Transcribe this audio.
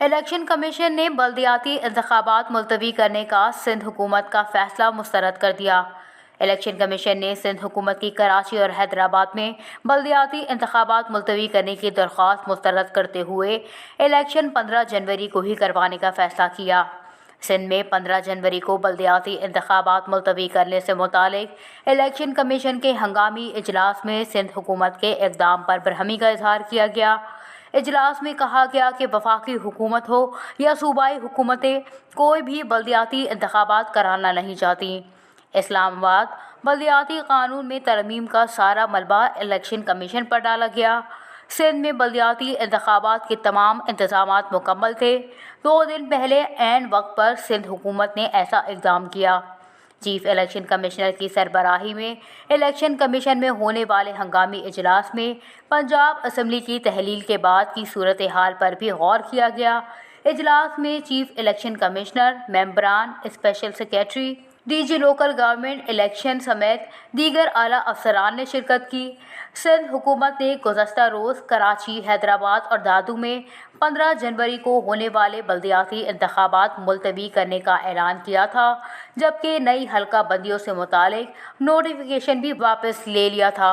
Election commission نے بلدیاتی انتخابات ملتوی کرنے کا سندھ حکومت کا فیصلہ مسترد کر دیا۔ الیکشن کمیشن نے سندھ حکومت کی کراچی اور حیدرآباد میں بلدیاتی انتخابات ملتوی کرنے کی درخواست مسترد کرتے ہوئے الیکشن 15 جنوری کو ہی کروانے کا فیصلہ کیا۔ سندھ میں 15 جنوری کو بلدیاتی انتخابات ملتوی کرنے سے متعلق الیکشن کمیشن کے ہنگامی اجلاس میں سندھ حکومت کے اقدام پر برہمی کا اظہار کیا گیا۔ اجلاس میں کہا گیا کہ وفاقی حکومت ہو یا صوبائی حکومتیں کوئی بھی بلدیاتی انتخابات کرانا نہیں چاہتی۔ اسلام آباد بلدیاتی قانون میں ترمیم کا سارا ملبہ الیکشن کمیشن پر ڈالا گیا۔ سندھ میں بلدیاتی انتخابات کے تمام انتظامات مکمل تھے۔ 2 دن پہلے عین وقت پر سندھ حکومت نے ایسا اقدام کیا۔ چیف الیکشن کمشنر کی سربراہی میں الیکشن کمیشن میں ہونے والے ہنگامی اجلاس میں پنجاب اسمبلی کی تحلیل کے بعد کی صورتحال پر بھی غور کیا گیا۔ اجلاس میں چیف الیکشن کمشنر، ممبران، special secretary, D G local government election سمیت دیگر اعلیٰ افسران نے شرکت کی۔ سندھ حکومت نے گزشتہ روز کراچی، حیدرآباد اور دادو میں 15 جنوری کو ہونے والے بلدیاتی انتخابات ملتوی کرنے کا اعلان کیا تھا، جبکہ نئی حلقہ بندیوں سے متعلق نوٹیفیکیشن بھی واپس لے لیا تھا۔